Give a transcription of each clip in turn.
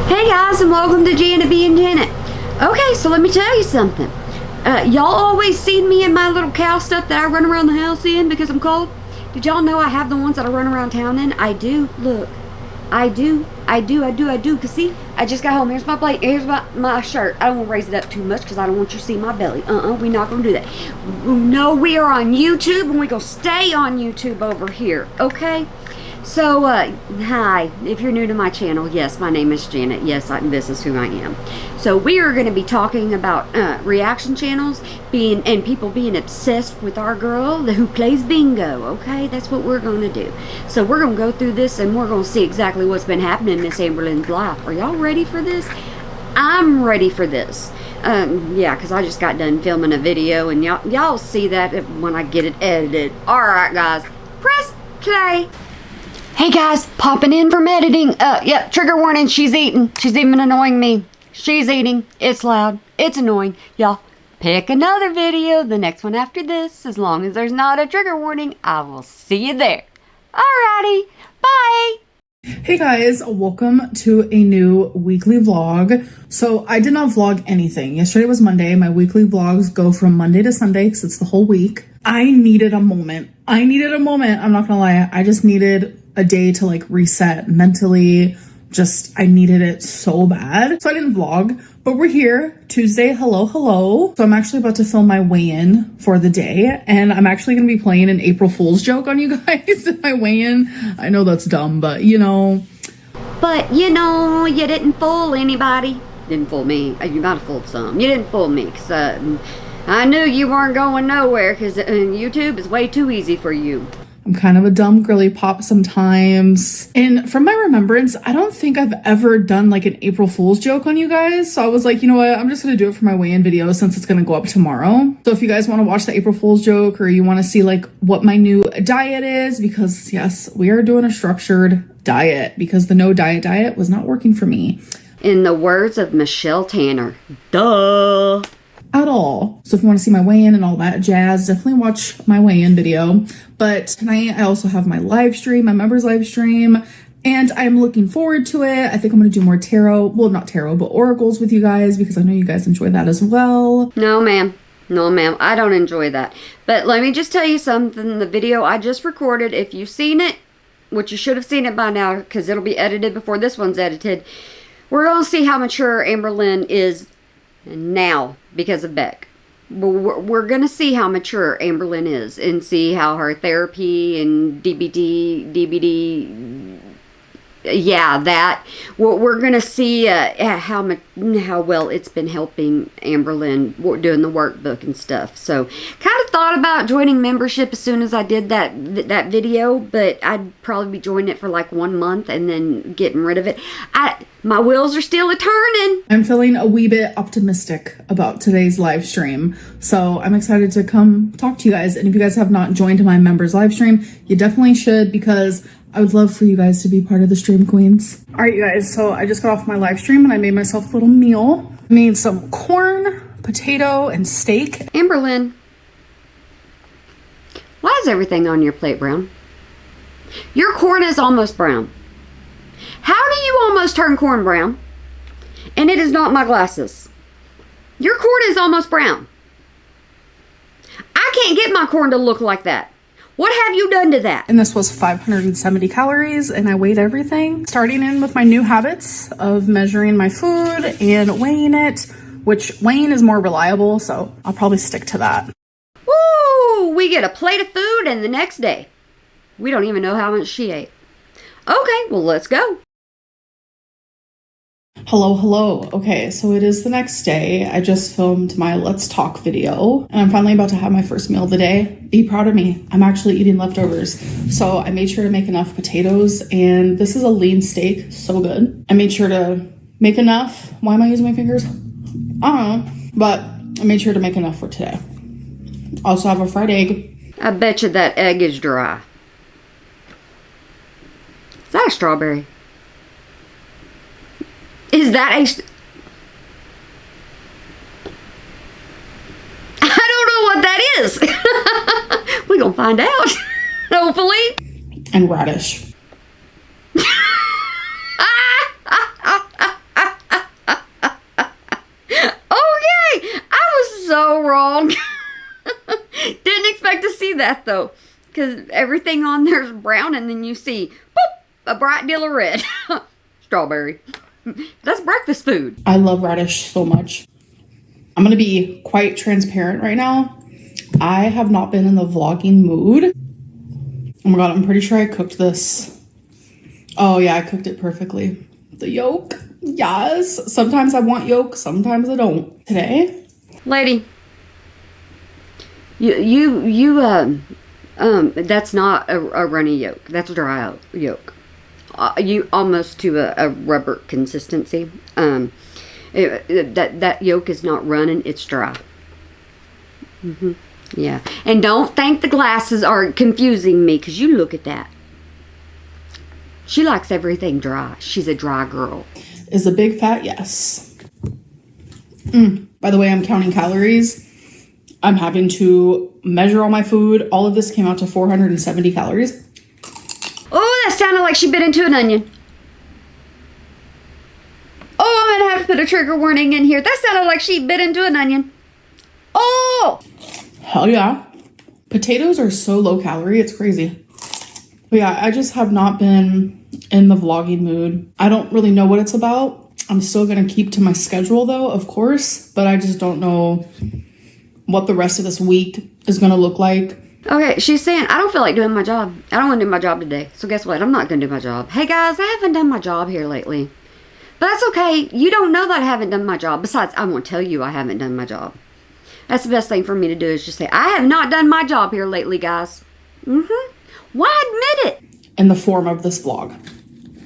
Hey guys, and welcome to Janet B and Janet. Okay, so let me tell you something. Y'all always seen me in my little cow stuff that I run around the house in because I'm cold. Did y'all know I have the ones that I run around town in? I do. Look, I do. Cause see, I just got home. Here's my plate. Here's my shirt. I don't want to raise it up too much because I don't want you to see my belly. We're not gonna do that. No, we are on YouTube and we gonna stay on YouTube over here. Okay. So, hi, if you're new to my channel, yes, my name is Janet. Yes, this is who I am. So we are going to be talking about reaction channels and people being obsessed with our girl who plays bingo, okay? That's what we're going to do. So we're going to go through this and we're going to see exactly what's been happening in Miss Amberlynn's life. Are y'all ready for this? I'm ready for this. Yeah, because I just got done filming a video and y'all see that when I get it edited. All right, guys, press play. Hey guys, popping in from editing. Yep, trigger warning, she's eating. She's even annoying me. She's eating. It's loud. It's annoying. Y'all, pick another video, the next one after this. As long as there's not a trigger warning, I will see you there. Alrighty, bye. Hey guys, welcome to a new weekly vlog. So I did not vlog anything. Yesterday was Monday. My weekly vlogs go from Monday to Sunday because it's the whole week. I needed a moment. I'm not gonna lie. I just needed a day to like reset mentally. I needed it so bad. So I didn't vlog, but we're here Tuesday. Hello. So I'm actually about to film my weigh-in for the day. And I'm actually going to be playing an April Fool's joke on you guys in my weigh-in. I know that's dumb, but you know. But you know, you didn't fool anybody. Didn't fool me. You might have fooled some. You didn't fool me because I knew you weren't going nowhere because YouTube is way too easy for you. I'm kind of a dumb girly pop sometimes. And from my remembrance, I don't think I've ever done like an April Fool's joke on you guys. So I was like, you know what? I'm just going to do it for my weigh-in video since it's going to go up tomorrow. So if you guys want to watch the April Fool's joke or you want to see like what my new diet is, because yes, we are doing a structured diet because the no diet was not working for me. In the words of Michelle Tanner, duh. At all. So if you want to see my weigh-in and all that jazz, definitely watch my weigh-in video. But tonight I also have my live stream, my members live stream, and I'm looking forward to it. I think I'm going to do more tarot, well, not tarot, but oracles with you guys because I know you guys enjoy that as well. No, ma'am, I don't enjoy that. But let me just tell you something. The video I just recorded, if you've seen it, which you should have seen it by now because it'll be edited before this one's edited, we're going to see how mature Amberlynn is now because of Beck. We're going to see how mature Amberlynn is and see how her therapy and DBD, yeah, that. We're going to see how well it's been helping Amberlynn doing the workbook and stuff. So kind of thought about joining membership as soon as I did that video, but I'd probably be joining it for like 1 month and then getting rid of it. My wheels are still a-turning. I'm feeling a wee bit optimistic about today's live stream. So I'm excited to come talk to you guys. And if you guys have not joined my members live stream, you definitely should because I would love for you guys to be part of the stream queens. All right, you guys. So I just got off my live stream and I made myself a little meal. I made some corn, potato, and steak. Amberlynn, why is everything on your plate brown? Your corn is almost brown. How do you almost turn corn brown? And it is not my glasses. Your corn is almost brown. I can't get my corn to look like that. What have you done to that? And this was 570 calories and I weighed everything. Starting in with my new habits of measuring my food and weighing it, which weighing is more reliable, so I'll probably stick to that. Woo! We get a plate of food and the next day, we don't even know how much she ate. Okay, well, let's go. Hello. Okay, so it is the next day. I just filmed my Let's Talk video and I'm finally about to have my first meal of the day. Be proud of me. I'm actually eating leftovers. So I made sure to make enough potatoes and this is a lean steak. So good. I made sure to make enough. Why am I using my fingers? I don't know, but I made sure to make enough for today. Also have a fried egg. I bet you that egg is dry. Is that a strawberry? Is that a... I don't know what that is. We're going to find out. Hopefully. And radish. that though, because everything on there is brown, and then you see, boop, a bright deal of red. Strawberry. That's breakfast food. I love radish so much. I'm going to be quite transparent right now. I have not been in the vlogging mood. Oh my god, I'm pretty sure I cooked this. Oh yeah, I cooked it perfectly. The yolk. Yes. Sometimes I want yolk, sometimes I don't. Today. Lady, that's not a runny yolk. That's a dry yolk. You almost to a rubber consistency. That yolk is not running, it's dry. Yeah. And don't think the glasses are confusing me, because you look at that. She likes everything dry. She's a dry girl. Is a big fat yes. By the way, I'm counting calories. I'm having to measure all my food. All of this came out to 470 calories. Oh, that sounded like she bit into an onion. Oh, I'm gonna have to put a trigger warning in here. That sounded like she bit into an onion. Oh! Hell yeah. Potatoes are so low calorie, it's crazy. But yeah, I just have not been in the vlogging mood. I don't really know what it's about. I'm still gonna keep to my schedule though, of course, but I just don't know what the rest of this week is gonna look like. Okay, she's saying, I don't feel like doing my job. I don't want to do my job today. So guess what? I'm not going to do my job. Hey guys, I haven't done my job here lately. But that's okay. You don't know that I haven't done my job. Besides, I won't tell you I haven't done my job. That's the best thing for me to do, is just say, I have not done my job here lately, guys. Why admit it? In the form of this vlog.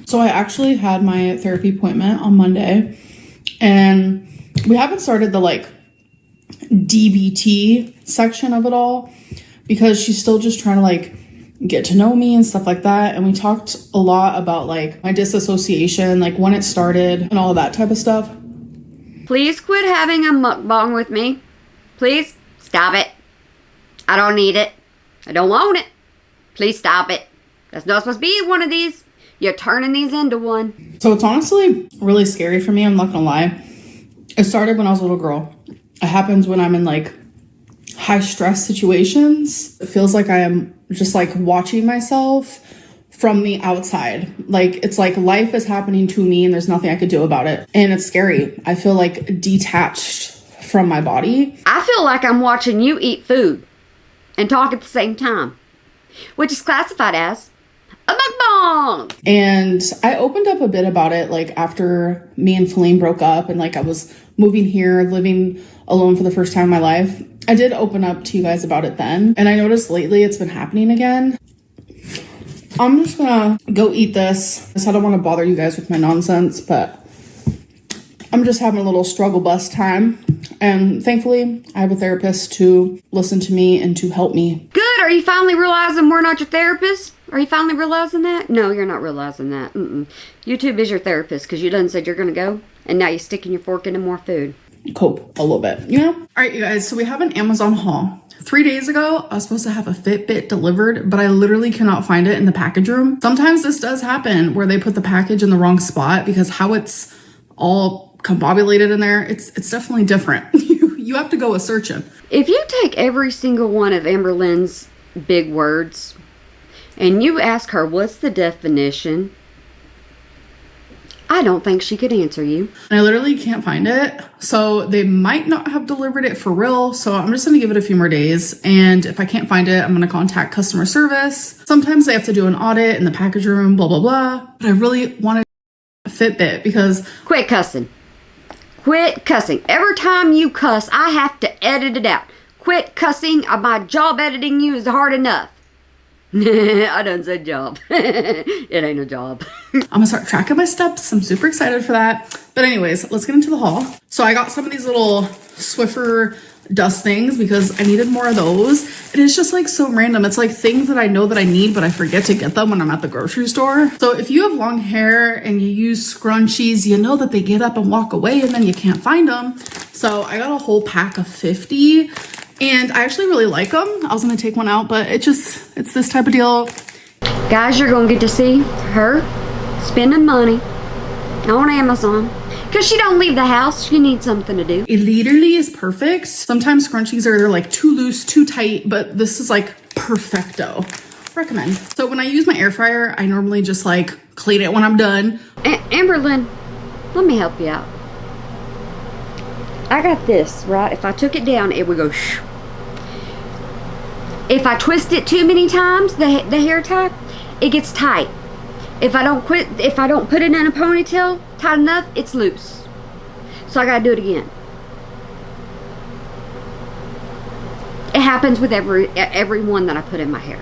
So I actually had my therapy appointment on Monday, and we haven't started the like DBT section of it all, because she's still just trying to like get to know me and stuff like that. And we talked a lot about like my disassociation, like when it started and all of that type of stuff. Please quit having a mukbang with me. Please stop it. I don't need it. I don't want it. Please stop it. That's not supposed to be one of these. You're turning these into one. So it's honestly really scary for me. I'm not gonna lie. It started when I was a little girl. It happens when I'm in like high stress situations. It feels like I am just like watching myself from the outside. Like it's like life is happening to me and there's nothing I could do about it. And it's scary. I feel like detached from my body. I feel like I'm watching you eat food and talk at the same time, which is classified as a mukbang. And I opened up a bit about it like after me and Feline broke up, and like I was moving here, living alone for the first time in my life. I did open up to you guys about it then, and I noticed lately it's been happening again. I'm just gonna go eat this. I don't want to bother you guys with my nonsense, but I'm just having a little struggle bus time. And thankfully, I have a therapist to listen to me and to help me. Good. Are you finally realizing we're not your therapist? Are you finally realizing that? No, you're not realizing that. YouTube is your therapist, because you done said you're going to go, and now you're sticking your fork into more food. Cope a little bit, you know? All right, you guys, so we have an Amazon haul. 3 days ago, I was supposed to have a Fitbit delivered, but I literally cannot find it in the package room. Sometimes this does happen where they put the package in the wrong spot, because how it's all combobulated in there, it's definitely different. You have to go a searching. If you take every single one of Amber Lynn's big words and you ask her what's the definition, I don't think she could answer you. And I literally can't find it. So they might not have delivered it for real. So I'm just going to give it a few more days. And if I can't find it, I'm going to contact customer service. Sometimes they have to do an audit in the package room, blah, blah, blah. But I really wanted a Fitbit because... Quit cussing. Quit cussing. Every time you cuss, I have to edit it out. Quit cussing. My job editing you is hard enough. I done said job. It ain't a job. I'm gonna start tracking my steps. I'm super excited for that. But anyways, let's get into the haul. So I got some of these little Swiffer dust things because I needed more of those. It is just like so random. It's like things that I know that I need, but I forget to get them when I'm at the grocery store. So if you have long hair and you use scrunchies, you know that they get up and walk away and then you can't find them. So I got a whole pack of 50 and I actually really like them. I was gonna take one out, but it's this type of deal. Guys, you're gonna get to see her spending money on Amazon. Because she don't leave the house. She needs something to do. It literally is perfect. Sometimes scrunchies are like too loose, too tight, but this is like perfecto. Recommend. So when I use my air fryer, I normally just like clean it when I'm done. Amberlynn, let me help you out. I got this, right? If I took it down, it would go shh. If I twist it too many times, the hair tie, it gets tight. If I don't put it in a ponytail tight enough, it's loose. So I gotta do it again. It happens with every one that I put in my hair.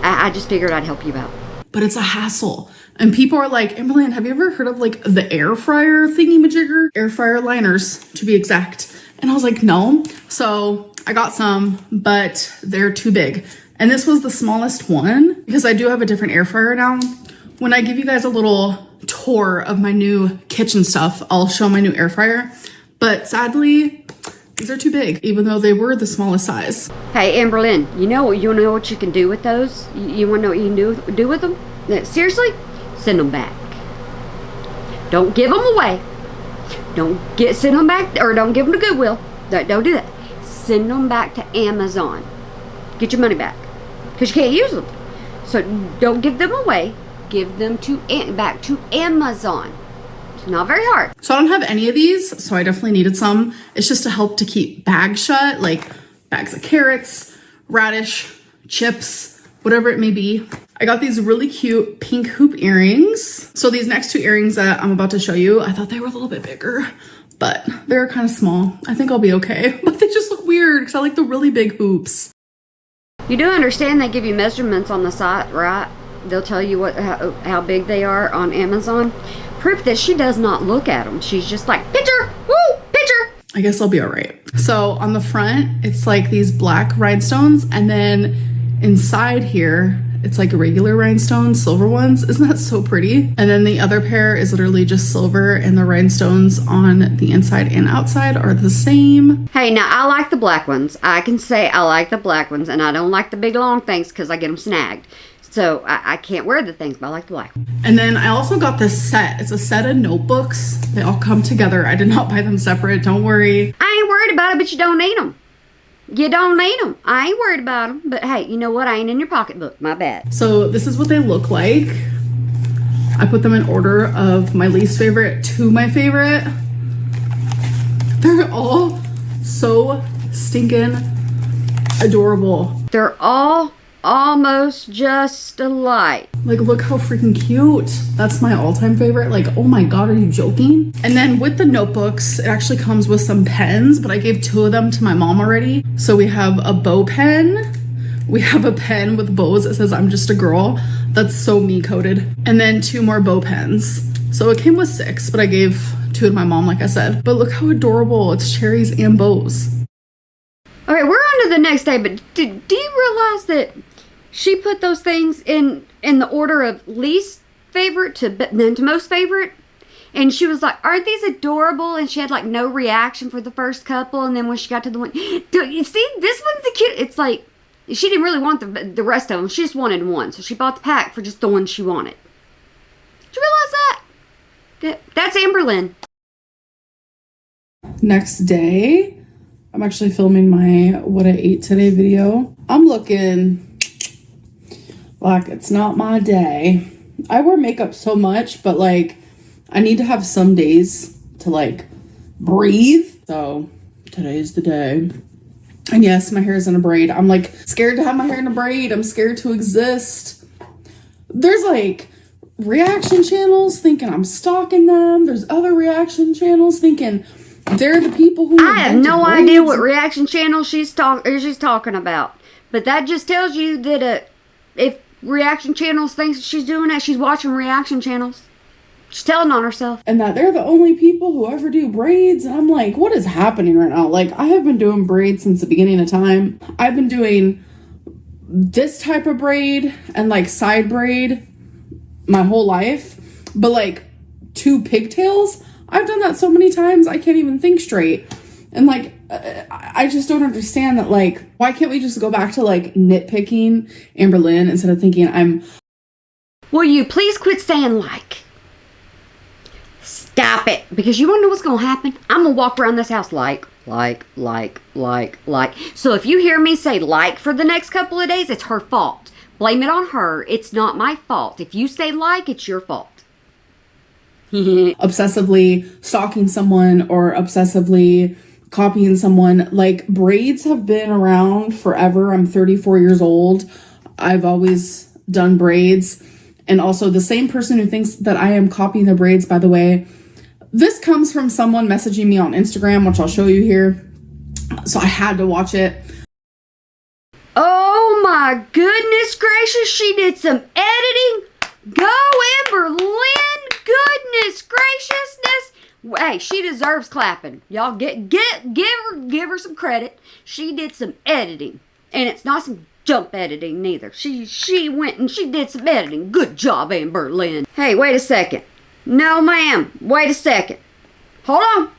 I just figured I'd help you out. But it's a hassle. And people are like, Amberlynn, have you ever heard of like the air fryer thingy-majigger? Air fryer liners, to be exact. And I was like, no. So I got some, but they're too big. And this was the smallest one because I do have a different air fryer now. When I give you guys a little tour of my new kitchen stuff, I'll show my new air fryer. But sadly, these are too big, even though they were the smallest size. Hey, Amberlynn, you know what you can do with those? You want to know what you can do with them? Seriously? Send them back. Don't give them away. Send them back, or don't give them to Goodwill. Don't do that. Send them back to Amazon. Get your money back, because you can't use them. So don't give them away. Give them back to Amazon. It's not very hard. So I don't have any of these, so I definitely needed some. It's just to help to keep bags shut, like bags of carrots, radish, chips, whatever it may be. I got these really cute pink hoop earrings. So these next two earrings that I'm about to show you, I thought they were a little bit bigger, but they're kind of small. I think I'll be okay, but they just look weird because I like the really big hoops. You do understand they give you measurements on the site, right? They'll tell you how big they are on Amazon. Proof that she does not look at them. She's just like, picture, woo, picture. I guess I'll be all right. So on the front, it's like these black rhinestones, and then inside here, it's like regular rhinestones, silver ones. Isn't that so pretty? And then the other pair is literally just silver, and the rhinestones on the inside and outside are the same. Hey, now I like the black ones. I can say I like the black ones, and I don't like the big long things because I get them snagged. So I can't wear the things, but I like the black. And then I also got this set. It's a set of notebooks. They all come together. I did not buy them separate. Don't worry. I ain't worried about it, but you don't need them. You don't need them. I ain't worried about them. But hey, you know what? I ain't in your pocketbook. My bad. So this is what they look like. I put them in order of my least favorite to my favorite. They're all so stinking adorable. They're all almost just alike. Like, look how freaking cute. That's my all-time favorite. Like, oh my god, are you joking? And then with the notebooks, it actually comes with some pens, but I gave 2 of them to my mom already. So we have a bow pen. We have a pen with bows that says I'm just a girl. That's so me coded. And then 2 more bow pens. So it came with 6, but I gave 2 to my mom, like I said. But look how adorable. It's cherries and bows. Okay, we're on to the next day, but do you realize that she put those things in the order of least favorite then to most favorite? And she was like, aren't these adorable? And she had like no reaction for the first couple. And then when she got to the one, do you see, this one's the cute. It's like, she didn't really want the rest of them. She just wanted one. So she bought the pack for just the one she wanted. Did you realize that? That's Amberlynn. Next day, I'm actually filming my what I ate today video. I'm looking like it's not my day. I wear makeup so much, but like I need to have some days to like breathe. So today's the day. And yes, my hair is in a braid. I'm like scared to have my hair in a braid. I'm scared to exist. There's like reaction channels thinking I'm stalking them. There's other reaction channels thinking they're the people who I have no idea what reaction channel she's talking about. But that just tells you that if reaction channels thinks she's doing that, she's watching reaction channels. She's telling on herself. And that they're the only people who ever do braids. And I'm like, what is happening right now? Like, I have been doing braids since the beginning of time. I've been doing this type of braid and like side braid my whole life. But like 2 pigtails, I've done that so many times I can't even think straight. And like I just don't understand that. Like, why can't we just go back to like nitpicking Amberlynn instead of thinking I'm... Will you please quit saying like? Stop it. Because you want to know what's going to happen? I'm going to walk around this house like. So if you hear me say like for the next couple of days, it's her fault. Blame it on her. It's not my fault. If you say like, it's your fault. Obsessively stalking someone or obsessively copying someone. Like, braids have been around forever. I'm 34 years old. I've always done braids. And also the same person who thinks that I am copying the braids, by the way, this comes from someone messaging me on Instagram, which I'll show you here. So I had to watch it. Oh my goodness gracious, she did some editing. Go Amber Lynn, goodness graciousness. Hey, she deserves clapping. Y'all give her some credit. She did some editing. And it's not some jump editing neither. She went and she did some editing. Good job, Amber Lynn. Hey, wait a second. No, ma'am. Wait a second. Hold on.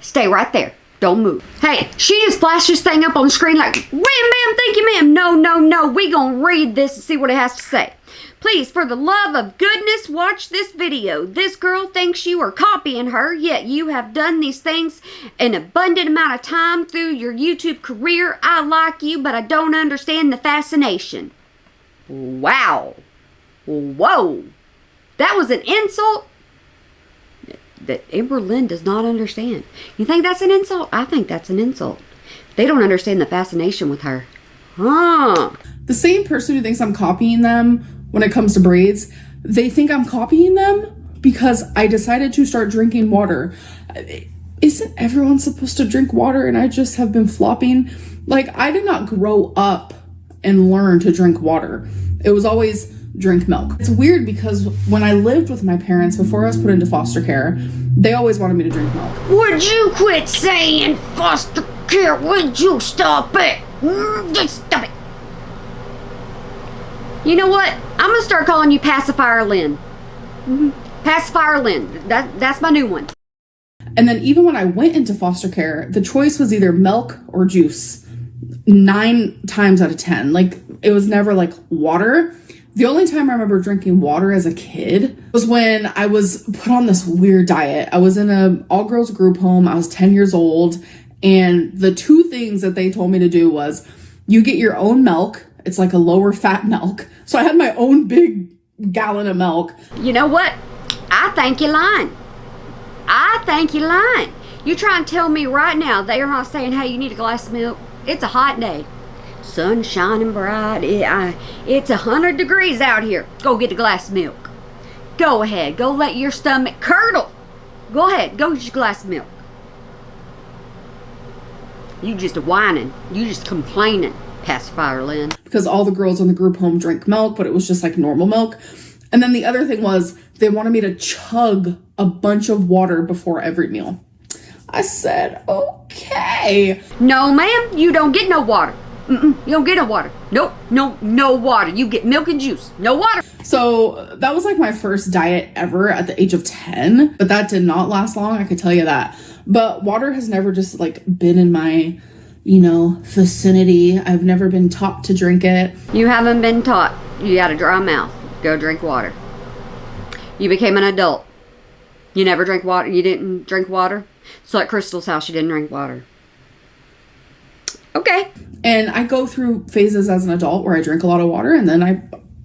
Stay right there. Don't move. Hey, she just flashed this thing up on the screen like, wham, ma'am, thank you, ma'am. No. We gonna read this and see what it has to say. Please, for the love of goodness, watch this video. This girl thinks you are copying her, yet you have done these things an abundant amount of time through your YouTube career. I like you, but I don't understand the fascination. Wow. Whoa. That was an insult that Amber Lynn does not understand. You think that's an insult? I think that's an insult. They don't understand the fascination with her. The same person who thinks I'm copying them when it comes to braids, they think I'm copying them because I decided to start drinking water. Isn't everyone supposed to drink water and I just have been flopping? Like, I did not grow up and learn to drink water. It was always drink milk. It's weird because when I lived with my parents before I was put into foster care, they always wanted me to drink milk. Would you quit saying foster care? Would you stop it? Just stop it. You know what? I'm gonna start calling you Pacifier Lynn. Pacifier Lynn. That's my new one. And then even when I went into foster care, the choice was either milk or juice. 9 times out of 10. Like, it was never like water. The only time I remember drinking water as a kid was when I was put on this weird diet. I was in an all-girls group home. I was 10 years old. And the 2 things that they told me to do was you get your own milk. It's like a lower fat milk. So I had my own big gallon of milk. You know what? I think you're lying. You try and tell me right now they are not saying, hey, you need a glass of milk. It's a hot day. Sun shining bright. It's 100 degrees out here. Go get a glass of milk. Go ahead. Go let your stomach curdle. Go ahead. Go get your glass of milk. You just whining. You just complaining, Pacifier Lynn. Because all the girls in the group home drink milk, but it was just like normal milk. And then the other thing was they wanted me to chug a bunch of water before every meal. I said, okay. No, ma'am. You don't get no water. You don't get no water. Nope. No water. You get milk and juice. No water. So that was like my first diet ever at the age of 10. But that did not last long, I could tell you that. But water has never just like been in my, vicinity. I've never been taught to drink it. You haven't been taught. You got a dry mouth. Go drink water. You became an adult. You never drank water. You didn't drink water. So at Crystal's house, you didn't drink water. Okay. And I go through phases as an adult where I drink a lot of water and then I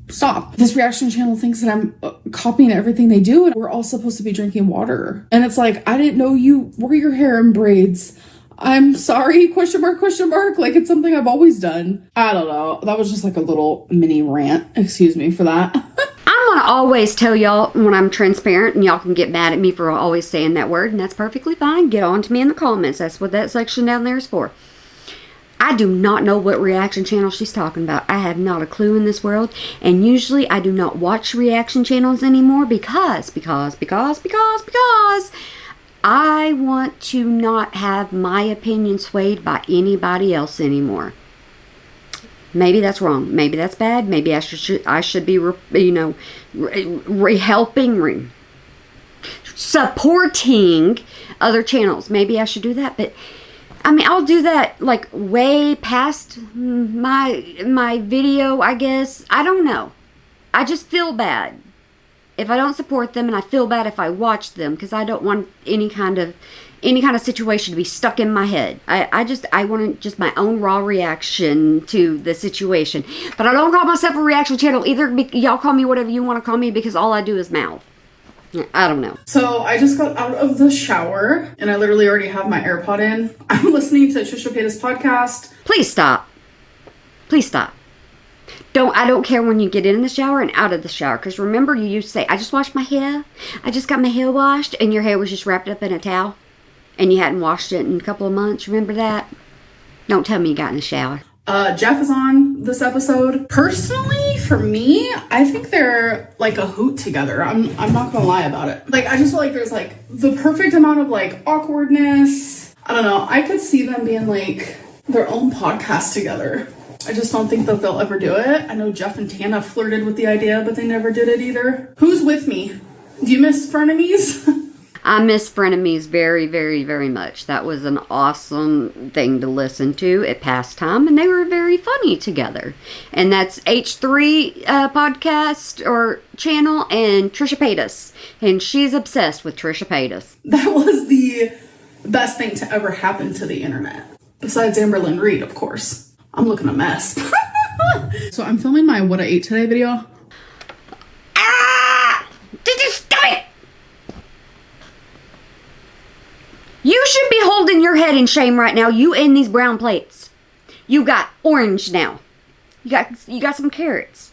stop. This reaction channel thinks that I'm copying everything they do and we're all supposed to be drinking water. And it's like, I didn't know you wore your hair in braids. I'm sorry, question mark. Like, it's something I've always done. I don't know. That was just like a little mini rant. Excuse me for that. I'm going to always tell y'all when I'm transparent, and y'all can get mad at me for always saying that word, and that's perfectly fine. Get on to me in the comments. That's what that section down there is for. I do not know what reaction channel she's talking about. I have not a clue in this world. And usually I do not watch reaction channels anymore because I want to not have my opinion swayed by anybody else anymore. Maybe that's wrong. Maybe that's bad. Maybe I should be, helping, supporting other channels. Maybe I should do that. But I mean, I'll do that like way past my video, I guess. I don't know. I just feel bad. if I don't support them, and I feel bad if I watch them, because I don't want any kind of situation to be stuck in my head. I want just my own raw reaction to the situation. But I don't call myself a reaction channel either. Y'all call me whatever you want to call me, because all I do is mouth. I don't know. So I just got out of the shower and I literally already have my AirPod in. I'm listening to Trisha Paytas' podcast. Please stop. Please stop. I don't care when you get in the shower and out of the shower. Because remember, you used to say, I just washed my hair. I just got my hair washed. And your hair was just wrapped up in a towel. And you hadn't washed it in a couple of months. Remember that? Don't tell me you got in the shower. Jeff is on this episode. Personally, for me, I think they're like a hoot together. I'm not gonna lie about it. Like, I just feel like there's like the perfect amount of like awkwardness. I don't know. I could see them being like their own podcast together. I just don't think that they'll ever do it. I know Jeff and Tana flirted with the idea, but they never did it either. Who's with me? Do you miss frenemies? I miss frenemies very, very, very much. That was an awesome thing to listen to at pastime, and they were very funny together. And that's H3 podcast or channel and Trisha Paytas, and she's obsessed with Trisha Paytas. That was the best thing to ever happen to the internet, besides Amberlynn Reed, of course. I'm looking a mess. So I'm filming my What I Ate Today video. You should be holding your head in shame right now. You and these brown plates. You got orange now. You got some carrots.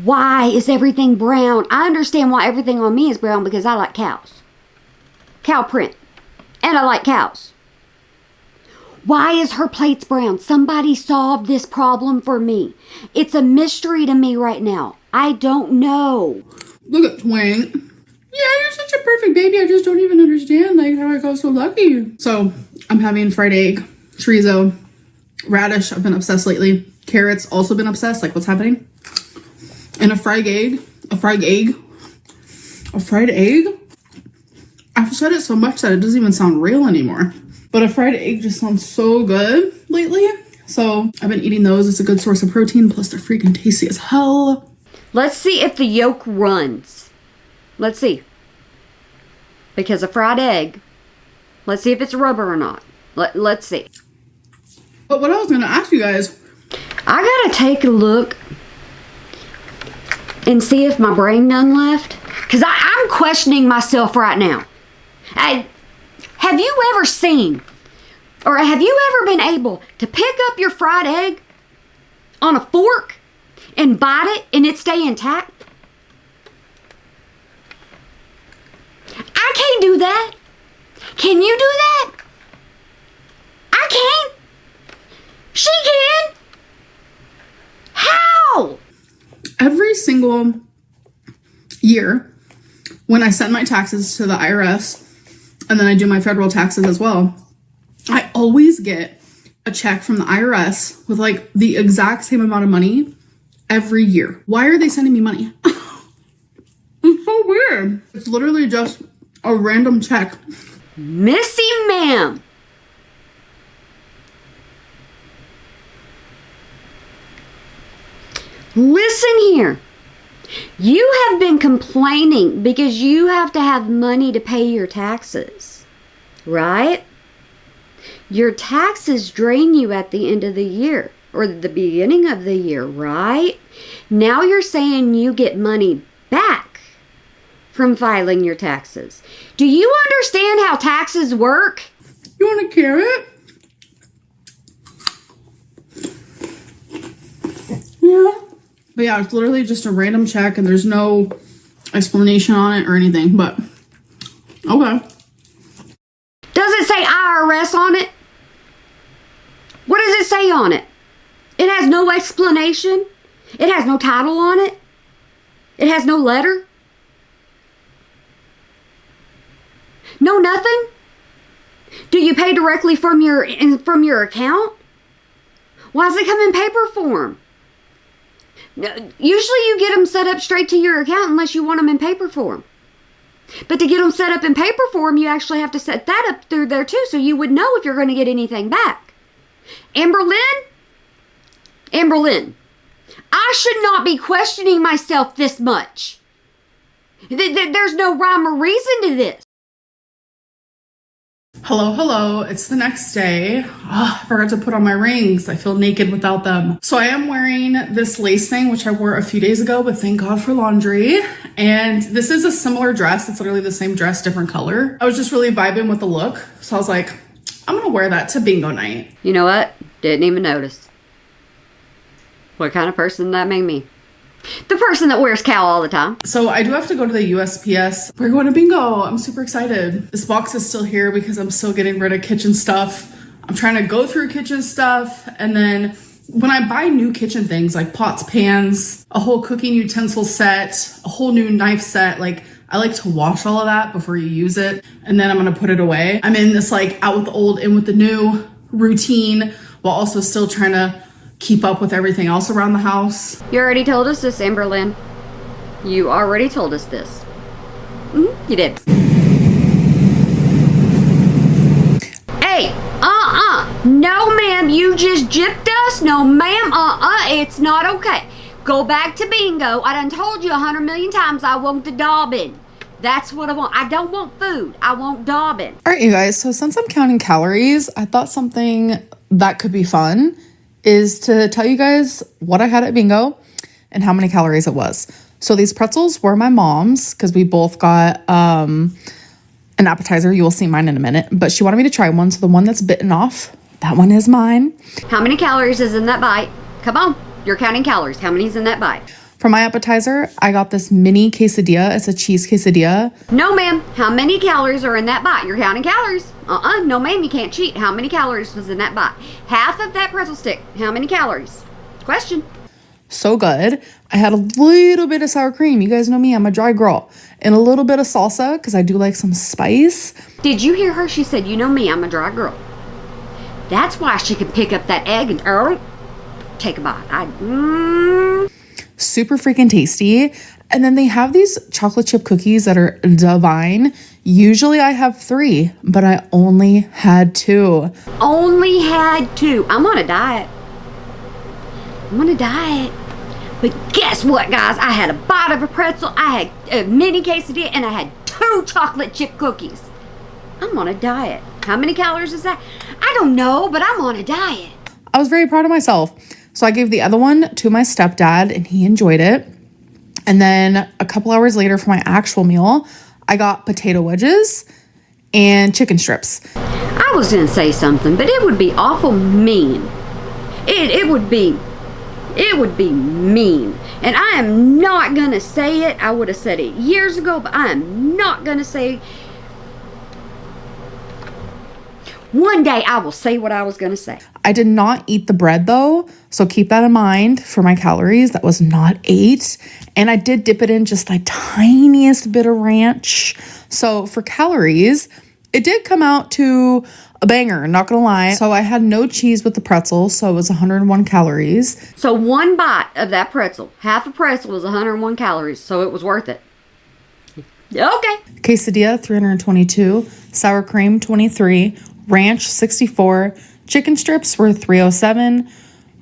Why is everything brown? I understand why everything on me is brown, because I like cows. Cow print. And I like cows. Why is her plates brown? Somebody solve this problem for me. It's a mystery to me right now. I don't know. Look at Twink. Yeah, you're such a perfect baby. I just don't even understand like how I got so lucky. So I'm having fried egg, chorizo, radish. I've been obsessed lately. Carrots, also been obsessed. Like, what's happening? And a fried egg. I've said it so much that it doesn't even sound real anymore. But a fried egg just sounds so good lately. So I've been eating those. It's a good source of protein. Plus they're freaking tasty as hell. Let's see if the yolk runs. Let's see. Because a fried egg, let's see if it's rubber or not. Let's see. But what I was going to ask you guys, I got to take a look and see if my brain done left. Because I'm questioning myself right now. Have you ever seen, or have you ever been able to pick up your fried egg on a fork and bite it and it stay intact? I can't do that. Can you do that? I can't. She can. How? Every single year when I send my taxes to the IRS, and then I do my federal taxes as well, I always get a check from the IRS with like the exact same amount of money every year. Why are they sending me money? It's so weird. It's literally just a random check. Missy ma'am. Listen here. You have been complaining because you have to have money to pay your taxes, right? Your taxes drain you at the end of the year or the beginning of the year, right? Now you're saying you get money back from filing your taxes. Do you understand how taxes work? You want a carrot? Yeah. But yeah, it's literally just a random check and there's no explanation on it or anything, but okay. Does it say IRS on it? What does it say on it? It has no explanation. It has no title on it. It has no letter. No nothing? Do you pay directly from your account? Why does it come in paper form? Usually you get them set up straight to your account unless you want them in paper form. But to get them set up in paper form, you actually have to set that up through there too, so you would know if you're going to get anything back. Amberlynn, I should not be questioning myself this much. There's no rhyme or reason to this. Hello, it's the next day. I forgot to put on my rings. I feel naked without them. So I am wearing this lace thing, which I wore a few days ago, but thank God for laundry. And this is a similar dress. It's literally the same dress, different color. I was just really vibing with the look. So I was like, I'm gonna wear that to bingo night. You know what? Didn't even notice. What kind of person did that make me? The person that wears cow all the time. So I do have to go to the USPS. We're going to bingo. I'm super excited. This box is still here because I'm still getting rid of kitchen stuff. I'm trying to go through kitchen stuff. And then when I buy new kitchen things like pots, pans, a whole cooking utensil set, a whole new knife set, like I like to wash all of that before you use it. And then I'm going to put it away. I'm in this like out with the old, in with the new routine while also still trying to keep up with everything else around the house. You already told us this, Amberlynn. You already told us this. You did. Hey, no ma'am, you just gypped us. No ma'am, it's not okay. Go back to bingo. I done told you 100 million times I want the daubing. That's what I want. I don't want food. I want daubing. All right, you guys. So since I'm counting calories, I thought something that could be fun is to tell you guys what I had at bingo and how many calories it was. So these pretzels were my mom's because we both got an appetizer. You will see mine in a minute, but she wanted me to try one. So the one that's bitten off, that one is mine. How many calories is in that bite? Come on, you're counting calories. How many's in that bite? For my appetizer, I got this mini quesadilla. It's a cheese quesadilla. No, ma'am. How many calories are in that bite? You're counting calories. No, ma'am. You can't cheat. How many calories was in that bite? Half of that pretzel stick. How many calories? Question. So good. I had a little bit of sour cream. You guys know me. I'm a dry girl. And a little bit of salsa because I do like some spice. Did you hear her? She said, you know me. I'm a dry girl. That's why she can pick up that egg and take a bite. Super freaking tasty. And then they have these chocolate chip cookies that are divine. Usually I have 3, but I only had 2. Only had 2. I'm on a diet. But guess what, guys? I had a bite of a pretzel, I had a mini quesadilla, and I had 2 chocolate chip cookies. I'm on a diet. How many calories is that? I don't know, but I'm on a diet. I was very proud of myself. So I gave the other one to my stepdad and he enjoyed it. And then a couple hours later for my actual meal, I got potato wedges and chicken strips. I was going to say something, but it would be awful mean. It would be mean. And I am not going to say it. I would have said it years ago, but I am not going to say. One day I will say what I was going to say. I did not eat the bread though, so keep that in mind for my calories. That was not 8. And I did dip it in just the tiniest bit of ranch. So for calories, it did come out to a banger, not gonna lie. So I had no cheese with the pretzel, so it was 101 calories. So one bite of that pretzel, half a pretzel was 101 calories, so it was worth it. Okay. Quesadilla, 322. Sour cream, 23. Ranch, 64. Chicken strips were 307.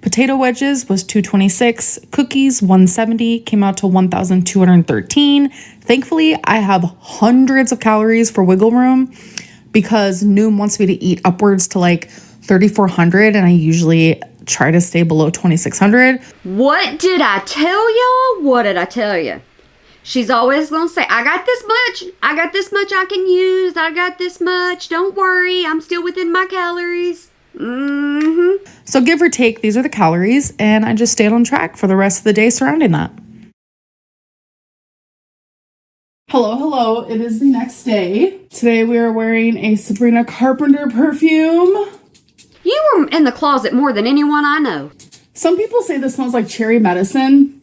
Potato wedges was 226. Cookies, 170. Came out to 1,213. Thankfully, I have hundreds of calories for wiggle room because Noom wants me to eat upwards to like 3,400, and I usually try to stay below 2,600. What did I tell y'all? What did I tell you? She's always going to say, I got this much. I got this much I can use. I got this much. Don't worry. I'm still within my calories. So give or take, these are the calories, and I just stayed on track for the rest of the day surrounding that. Hello. It is the next day. Today we are wearing a Sabrina Carpenter perfume. You were in the closet more than anyone I know. Some people say this smells like cherry medicine.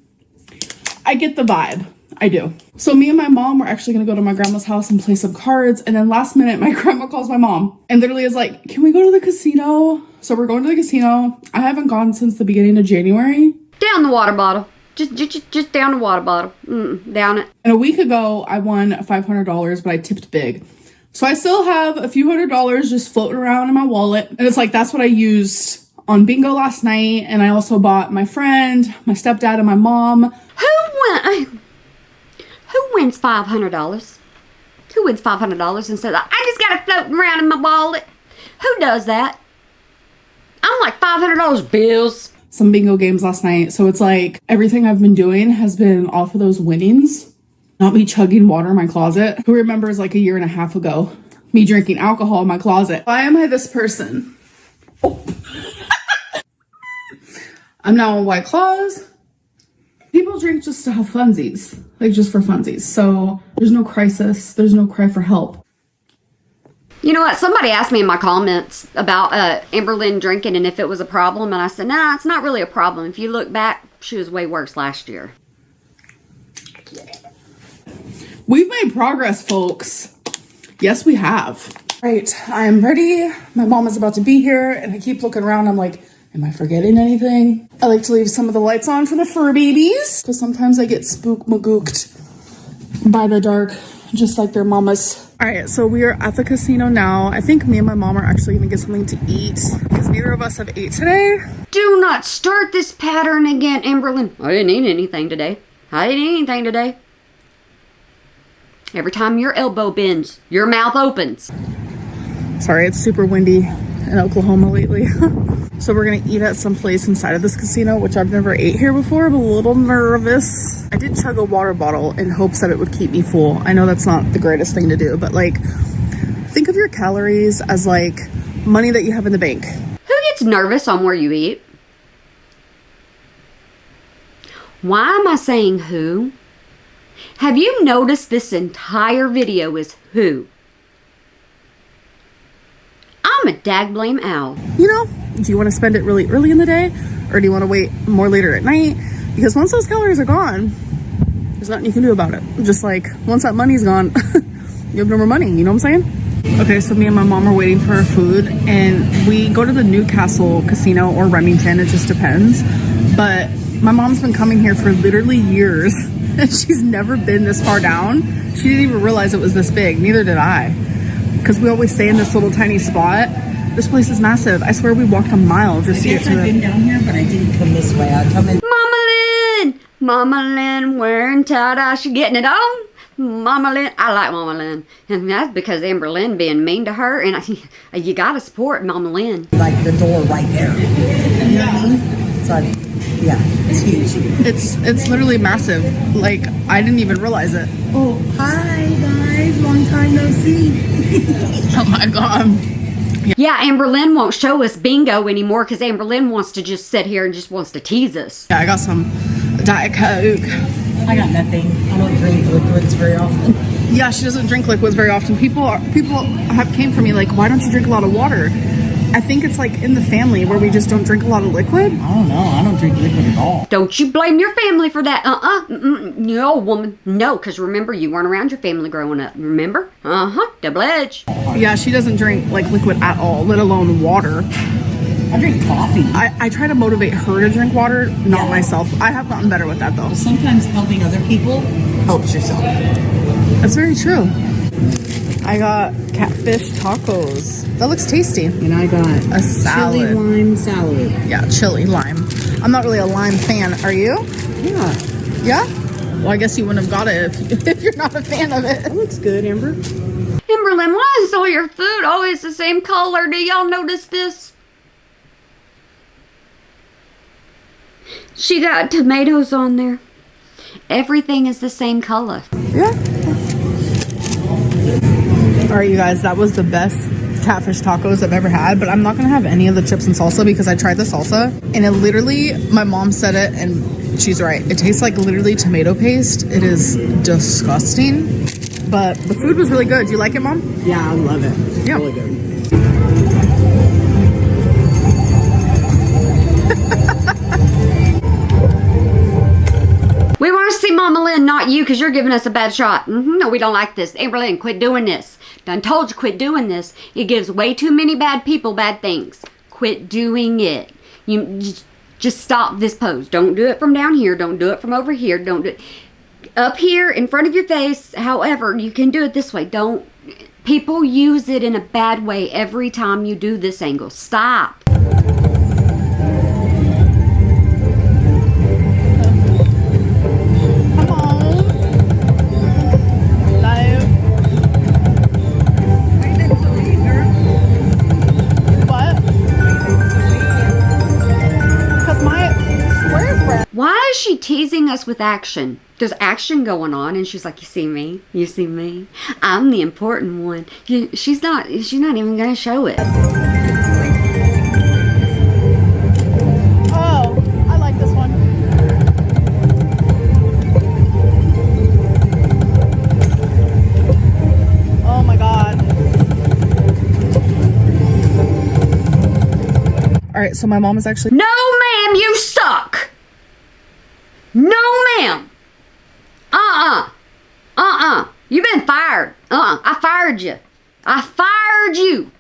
I get the vibe. I do. So me and my mom were actually going to go to my grandma's house and play some cards. And then last minute, my grandma calls my mom and literally is like, can we go to the casino? So we're going to the casino. I haven't gone since the beginning of January. Down the water bottle. Just down the water bottle. Down it. And a week ago, I won $500, but I tipped big. So I still have a few $100s just floating around in my wallet. And it's like, that's what I used on bingo last night, and I also bought my friend, my stepdad, and my mom. Who wins $500? Who wins $500 and says, I just got it floating around in my wallet? Who does that? I'm like $500 bills. Some bingo games last night. So it's like everything I've been doing has been off of those winnings. Not me chugging water in my closet. Who remembers like a year and a half ago, me drinking alcohol in my closet? Why am I this person? Oh. I'm now on White Claws. People drink just to have funsies, like just for funsies. So there's no crisis. There's no cry for help. You know what? Somebody asked me in my comments about Amberlynn drinking and if it was a problem. And I said, nah, it's not really a problem. If you look back, she was way worse last year. We've made progress, folks. Yes, we have. Right, I'm ready. My mom is about to be here. And I keep looking around. I'm like, am I forgetting anything? I like to leave some of the lights on for the fur babies. Because sometimes I get spook-magooked by the dark, just like their mamas. All right, so we are at the casino now. I think me and my mom are actually gonna get something to eat because neither of us have ate today. Do not start this pattern again, Amberlynn. I didn't eat anything today. Every time your elbow bends, your mouth opens. Sorry, it's super windy in Oklahoma lately. So we're gonna eat at some place inside of this casino, which I've never ate here before. I'm a little nervous. I did chug a water bottle in hopes that it would keep me full. I know that's not the greatest thing to do, but like, think of your calories as like money that you have in the bank. Who gets nervous on where you eat? Why am I saying who? Have you noticed this entire video is who? I'm a dagblame owl. You know, do you want to spend it really early in the day or do you want to wait more later at night? Because once those calories are gone, there's nothing you can do about it. Just like once that money's gone, you have no more money. You know what I'm saying? Okay, so me and my mom are waiting for our food and we go to the Newcastle Casino or Remington. It just depends. But my mom's been coming here for literally years and she's never been this far down. She didn't even realize it was this big. Neither did I. Because we always stay in this little tiny spot. This place is massive. I swear we walked a mile just to get to it. I've been down here, but I didn't come this way. I come in. Mama Lynn wearing tie-dye. She getting it on. Mama Lynn. I like Mama Lynn. And that's because Amberlynn being mean to her. And you got to support Mama Lynn. Like the door right there. You know what I mean? It's like, yeah, it's huge. It's literally massive. Like, I didn't even realize it. Oh, hi guys. Long time no see. Oh my God. Yeah, Amberlynn won't show us bingo anymore because Amberlynn wants to just sit here and just wants to tease us. Yeah, I got some Diet Coke. I got nothing. I don't drink liquids very often. Yeah, she doesn't drink liquids very often. People have came for me like, why don't you drink a lot of water? I think it's like in the family where we just don't drink a lot of liquid. I don't know. I don't drink liquid at all. Don't you blame your family for that. No, woman. No, because remember, you weren't around your family growing up. Remember? Double edge. Yeah, she doesn't drink like liquid at all, let alone water. I drink coffee. I try to motivate her to drink water, not myself. I have gotten better with that though. Sometimes helping other people helps yourself. That's very true. I got catfish tacos. That looks tasty. And I got a salad. Chili lime salad. Yeah, chili lime. I'm not really a lime fan. Are you? Yeah. Yeah? Well, I guess you wouldn't have got it if you're not a fan of it. That looks good, Amber. Amberlynn, why is all your food always the same color? Do y'all notice this? She got tomatoes on there. Everything is the same color. Yeah. All right, you guys, that was the best catfish tacos I've ever had, but I'm not gonna have any of the chips and salsa because I tried the salsa and it literally, my mom said it and she's right. It tastes like literally tomato paste. It is disgusting, but the food was really good. Do you like it, Mom? Yeah, I love it. It's Yeah. really good. We want to see Mama Lynn, not you, because you're giving us a bad shot. No, we don't like this. Amberlynn, quit doing this. Done told you, quit doing this. It gives way too many bad people bad things. Quit doing it. You just stop this pose. Don't do it from down here. Don't do it from over here. Don't do it up here in front of your face. However, you can do it this way. Don't. People use it in a bad way every time you do this angle. Stop. teasing us with action. There's action going on, and she's like, "You see me? You see me? I'm the important one." She's not even gonna show it. Oh, I like this one. Oh my god. All right, so my mom is actually... No, ma'am, you suck. No, ma'am. You've been fired. I fired you. I fired you.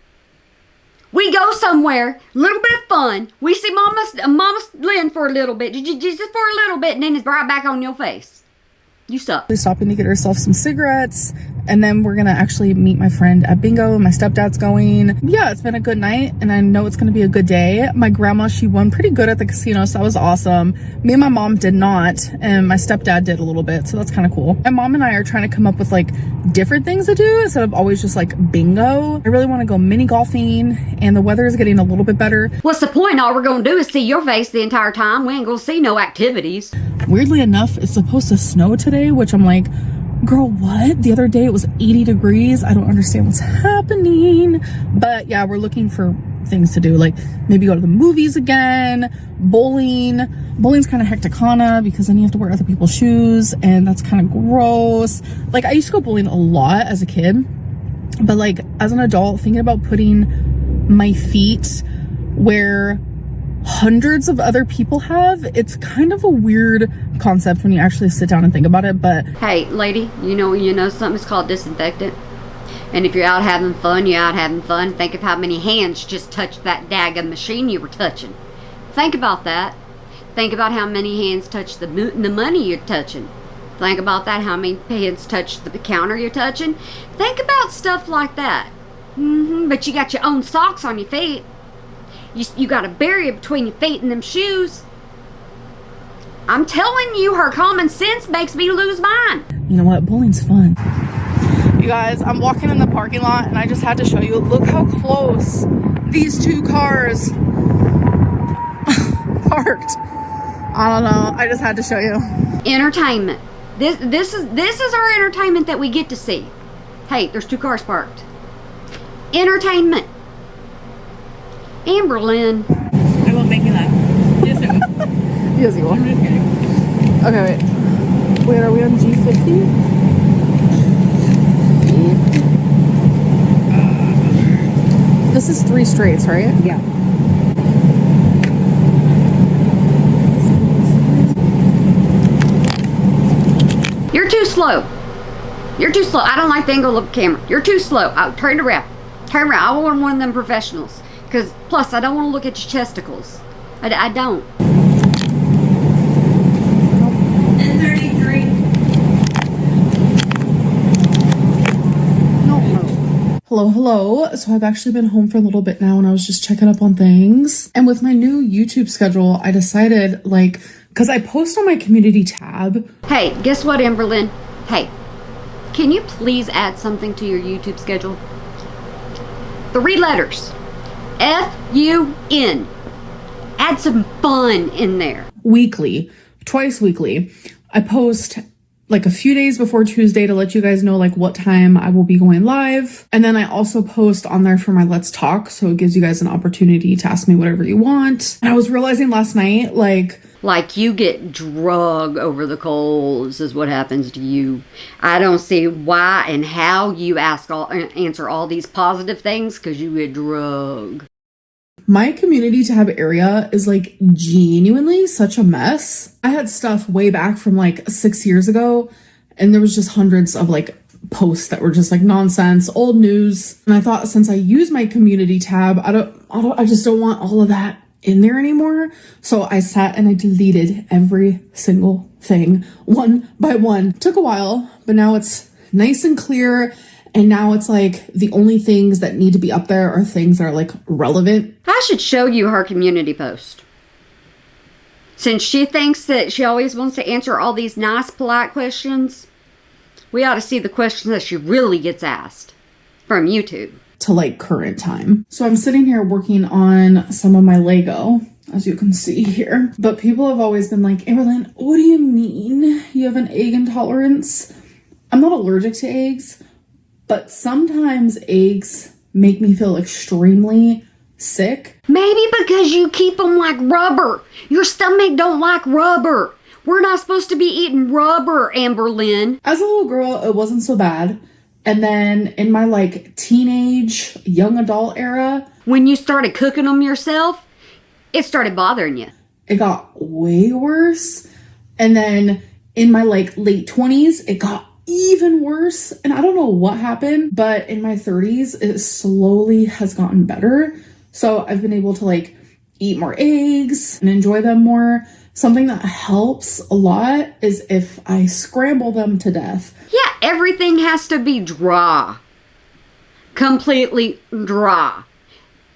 We go somewhere, a little bit of fun. We see Mama's Lynn for a little bit, just for a little bit, and then it's right back on your face. You suck. Stopping to get herself some cigarettes, and then we're gonna actually meet my friend at bingo. My stepdad's going. Yeah, it's been a good night, and I know it's gonna be a good day. My grandma, she won pretty good at the casino, so that was awesome. Me and my mom did not, and my stepdad did a little bit, so that's kind of cool. My mom and I are trying to come up with like different things to do instead of always just like bingo. I really want to go mini golfing, and the weather is getting a little bit better. What's the point? All we're gonna do is see your face the entire time. We ain't gonna see no activities. Weirdly enough, it's supposed to snow today, which I'm like, girl, what? The other day it was 80 degrees. I don't understand what's happening. But yeah, we're looking for things to do, like maybe go to the movies again, bowling. Bowling's kind of hecticana because then you have to wear other people's shoes, and that's kind of gross. Like, I used to go bowling a lot as a kid, but like as an adult, thinking about putting my feet where hundreds of other people have, it's kind of a weird concept when you actually sit down and think about it. But hey, lady, you know something's called disinfectant. And if you're out having fun, you're out having fun. Think of how many hands just touched that daggone machine you were touching. Think about that. Think about how many hands touched the money you're touching. Think about that, how many hands touched the counter you're touching. Think about stuff like that. But you got your own socks on your feet. You got a barrier between your feet and them shoes. I'm telling you, her common sense makes me lose mine. You know what? Bowling's fun. You guys, I'm walking in the parking lot, and I just had to show you. Look how close these two cars parked. I don't know. I just had to show you. Entertainment. This is our entertainment that we get to see. Hey, there's two cars parked. Entertainment. Amberlynn. I won't make you laugh. Yes, I will. Yes, you will. I'm just kidding. Okay, wait. Wait, are we on G50? This is 3 straights, right? Yeah. You're too slow. You're too slow. I don't like the angle of the camera. You're too slow. Turn around. Turn around. I want one of them professionals. Because, plus, I don't want to look at your chesticles. I don't. And 33. Hello. So I've actually been home for a little bit now, and I was just checking up on things. And with my new YouTube schedule, I decided, like, because I post on my community tab. Hey, guess what, Amberlynn? Hey, can you please add something to your YouTube schedule? 3 letters. F-U-N. Add some fun in there. Weekly, twice weekly, I post like a few days before Tuesday to let you guys know like what time I will be going live. And then I also post on there for my Let's Talk, so it gives you guys an opportunity to ask me whatever you want. And I was realizing last night, like you get drug over the coals is what happens to you. I don't see why and how you answer all these positive things, because you get drug. my community tab area is like genuinely such a mess. I had stuff way back from like 6 years ago, and there was just hundreds of like posts that were just like nonsense, old news. And I thought, since I use my community tab, I just don't want all of that in there anymore. So I sat and I deleted every single thing one by one. Took a while, but now it's nice and clear. And now it's like the only things that need to be up there are things that are like relevant. I should show you her community post. Since she thinks that she always wants to answer all these nice, polite questions, we ought to see the questions that she really gets asked from YouTube. To like current time. So I'm sitting here working on some of my Lego. as you can see here. But people have always been like, Amberlynn, what do you mean you have an egg intolerance? I'm not allergic to eggs, but sometimes eggs make me feel extremely sick. Maybe because you keep them like rubber. Your stomach don't like rubber. We're not supposed to be eating rubber, Amberlynn. As a little girl, it wasn't so bad. And then in my like teenage, young adult era, when you started cooking them yourself, it started bothering you. it got way worse. And then in my like late 20s, it got even worse. And I don't know what happened, but in my 30s, it slowly has gotten better. So I've been able to like eat more eggs and enjoy them more. Something that helps a lot is if I scramble them to death. Yeah, everything has to be dry. Completely dry.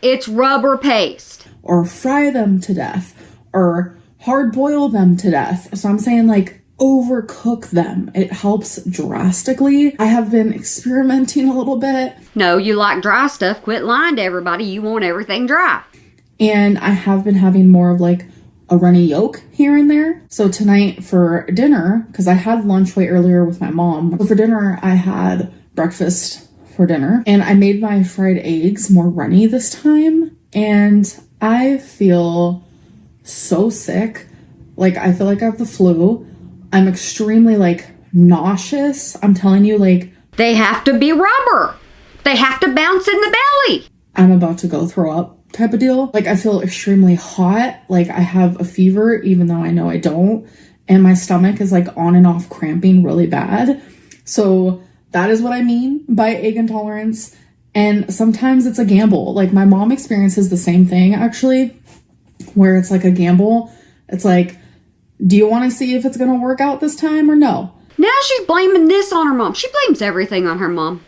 It's rubber paste. Or fry them to death. Or hard boil them to death. So I'm saying like overcook them. It helps drastically. I have been experimenting a little bit. No, you like dry stuff. Quit lying to everybody. You want everything dry. And I have been having more of like a runny yolk here and there. So tonight for dinner, because I had lunch way earlier with my mom, but for dinner I had breakfast for dinner, and I made my fried eggs more runny this time, and I feel so sick. Like I feel like I have the flu. I'm extremely like nauseous. I'm telling you, like They have to be rubber. They have to bounce in the belly. I'm about to go throw up type of deal. Like I feel extremely hot. Like I have a fever, even though I know I don't. And my stomach is like on and off cramping really bad. So that is what I mean by egg intolerance. And sometimes it's a gamble. Like my mom experiences the same thing actually, where it's like a gamble. It's like, do you want to see if it's going to work out this time or no? Now she's blaming this on her mom. She blames everything on her mom.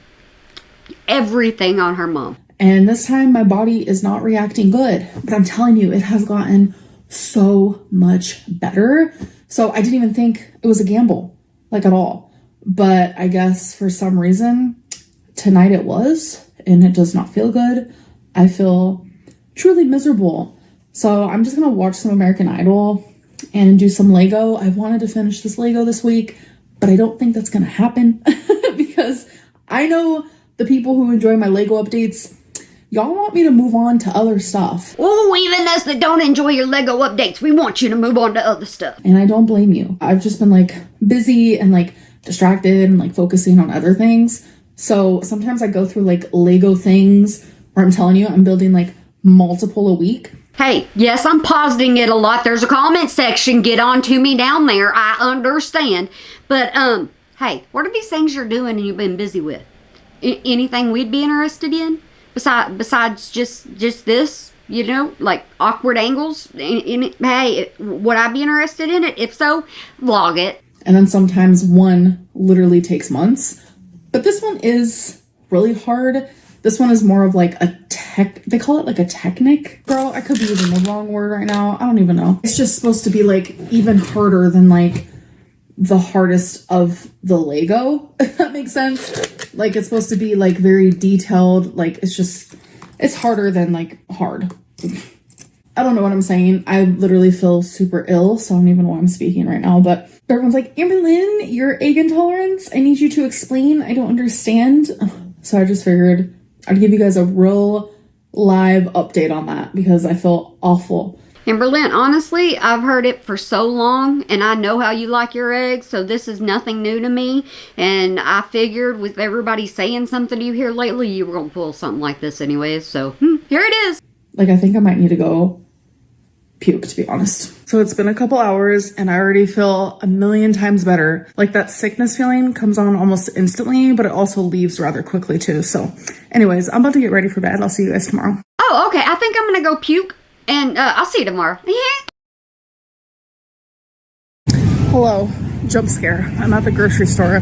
Everything on her mom. And this time my body is not reacting good. But I'm telling you, it has gotten so much better. So I didn't even think it was a gamble, like at all. But I guess for some reason, tonight it was, and it does not feel good. I feel truly miserable. So I'm just going to watch some American Idol and do some Lego. I wanted to finish this Lego this week, but I don't think that's going to happen because I know the people who enjoy my Lego updates, y'all want me to move on to other stuff. Oh, even us that don't enjoy your Lego updates, we want you to move on to other stuff. And I don't blame you. I've just been like busy and like distracted and like focusing on other things. So sometimes I go through like Lego things where I'm telling you I'm building like multiple a week. Hey, yes, I'm positing it a lot. There's a comment section. Get on to me down there. I understand. But, hey, what are these things you're doing and you've been busy with? Anything we'd be interested in? Besides just this, you know, like awkward angles? Hey, would I be interested in it? If so, vlog it. And then sometimes one literally takes months. But this one is really hard. This one is more of like a they call it like a technic. Girl, I could be using the wrong word right now. I don't even know. It's just supposed to be like even harder than like the hardest of the Lego, if that makes sense. Like it's supposed to be like very detailed. Like it's harder than like hard. I don't know what I'm saying. I literally feel super ill, so I don't even know why I'm speaking right now. But everyone's like, Amberlynn, your egg intolerance, I need you to explain. I don't understand. So I just figured I'd give you guys a real live update on that because I feel awful. Amberlynn, honestly, I've heard it for so long, and I know how you like your eggs, so this is nothing new to me. And I figured with everybody saying something to you here lately, you were going to pull something like this anyways. So, here it is. Like, I think I might need to go puke, to be honest. So it's been a couple hours, and I already feel a million times better. Like, that sickness feeling comes on almost instantly, but it also leaves rather quickly, too. So, anyways, I'm about to get ready for bed. I'll see you guys tomorrow. Oh, okay. I think I'm going to go puke. And I'll see you tomorrow. Hello, jump scare. I'm at the grocery store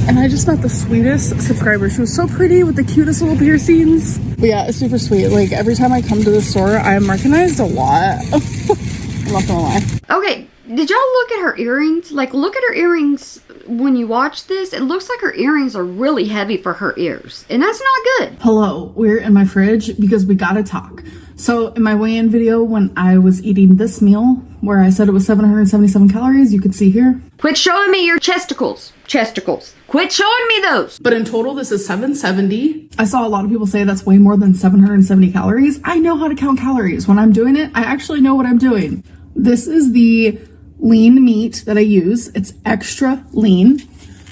and I just met the sweetest subscriber. She was so pretty with the cutest little piercings. But yeah, it's super sweet. Like every time I come to the store, I'm recognized a lot. I'm not gonna lie. Okay, did y'all look at her earrings? Like, look at her earrings when you watch this, it looks like her earrings are really heavy for her ears. And that's not good. Hello, we're in my fridge because we gotta talk. So in my weigh-in video, when I was eating this meal, where I said it was 777 calories, you can see here. Quit showing me your chesticles. Chesticles. Quit showing me those. But in total, this is 770. I saw a lot of people say that's way more than 770 calories. I know how to count calories. When I'm doing it, I actually know what I'm doing. This is the lean meat that I use. It's extra lean.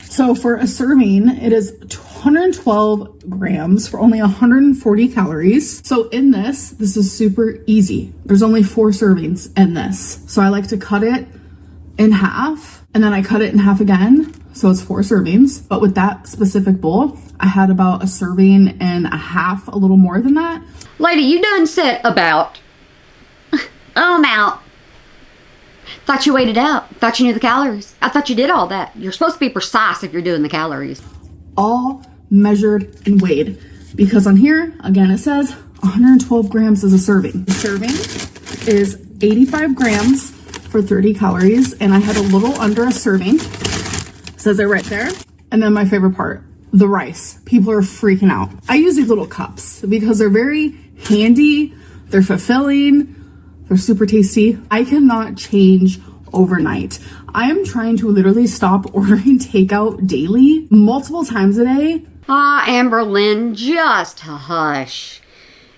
So for a serving, it is 212 grams for only 140 calories. So in this is super easy. There's only 4 servings in this. So I like to cut it in half and then I cut it in half again. So it's 4 servings. But with that specific bowl, I had about a serving and a half, a little more than that. Lady, you done said about. I'm out. Thought you weighed it out. Thought you knew the calories. I thought you did all that. You're supposed to be precise if you're doing the calories. All measured and weighed. Because on here, again, it says 112 grams is a serving. The serving is 85 grams for 30 calories. And I had a little under a serving. Says it right there. And then my favorite part, the rice. People are freaking out. I use these little cups because they're very handy. They're fulfilling. They're super tasty. I cannot change overnight. I am trying to literally stop ordering takeout daily, multiple times a day. Amber Lynn, just hush.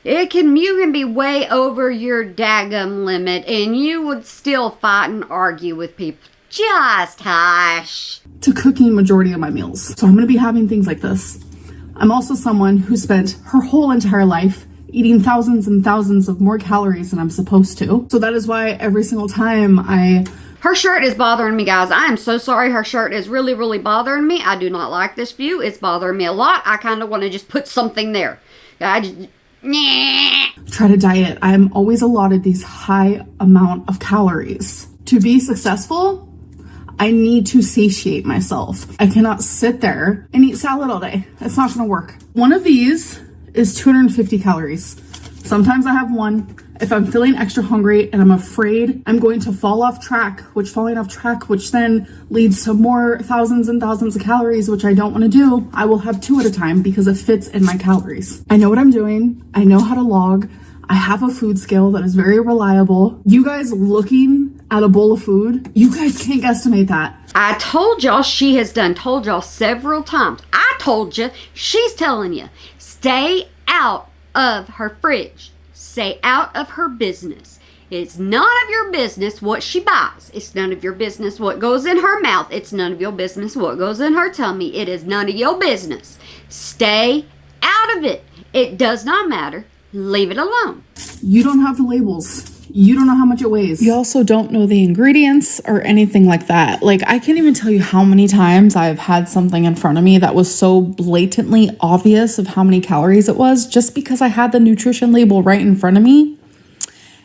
You can be way over your daggum limit and you would still fight and argue with people. Just hush. To cooking majority of my meals. So I'm gonna be having things like this. I'm also someone who spent her whole entire life eating thousands and thousands of more calories than I'm supposed to. So that is why every single time Her shirt is bothering me, guys. I am so sorry. Her shirt is really, really bothering me. I do not like this view. It's bothering me a lot. I kind of want to just put something there. I just... try to diet. I'm always allotted these high amount of calories. To be successful, I need to satiate myself. I cannot sit there and eat salad all day. It's not gonna work. One of these is 250 calories. Sometimes I have one if I'm feeling extra hungry and I'm afraid I'm going to fall off track, which then leads to more thousands and thousands of calories, which I don't want to do. I will have 2 at a time because it fits in my calories. I know what I'm doing. I know how to log. I have a food scale that is very reliable. You guys looking at a bowl of food, you guys can't guesstimate that. I told y'all she has told y'all several times. I told you, she's telling you, stay out of her fridge. Stay out of her business. It's none of your business what she buys. It's none of your business what goes in her mouth. It's none of your business what goes in her tummy. It is none of your business. Stay out of it. It does not matter. Leave it alone. You don't have the labels. You don't know how much it weighs. You also don't know the ingredients or anything like that. Like, I can't even tell you how many times I've had something in front of me that was so blatantly obvious of how many calories it was just because I had the nutrition label right in front of me.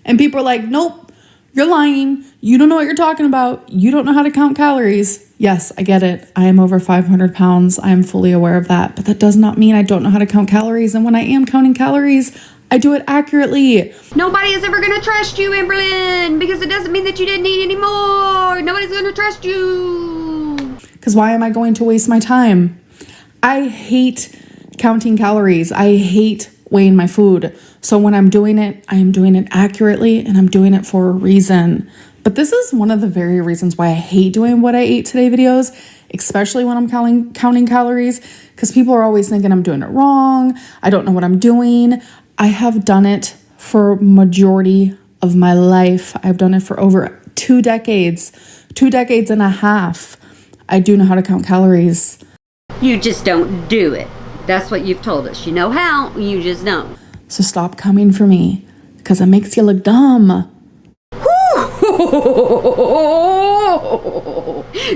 And people are like, nope, you're lying. You don't know what you're talking about. You don't know how to count calories. Yes, I get it. I am over 500 pounds. I am fully aware of that. But that does not mean I don't know how to count calories. And when I am counting calories, I do it accurately. Nobody is ever going to trust you, Amberlynn, because it doesn't mean that you didn't eat anymore. Nobody's going to trust you. Because why am I going to waste my time? I hate counting calories. I hate weighing my food. So when I'm doing it, I am doing it accurately and I'm doing it for a reason. But this is one of the very reasons why I hate doing what I ate today videos, especially when I'm counting calories, because people are always thinking I'm doing it wrong. I don't know what I'm doing. I have done it for majority of my life. I've done it for over 2 decades, 2 decades and a half. I do know how to count calories. You just don't do it. That's what you've told us. You know how, you just don't. So stop coming for me because it makes you look dumb.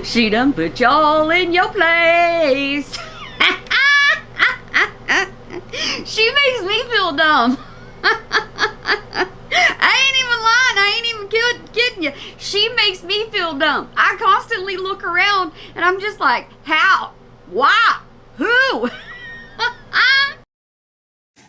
She done put y'all in your place. She makes me feel dumb. I ain't even lying. I ain't even kidding you. She makes me feel dumb. I constantly look around and I'm just like, how? Why? Who?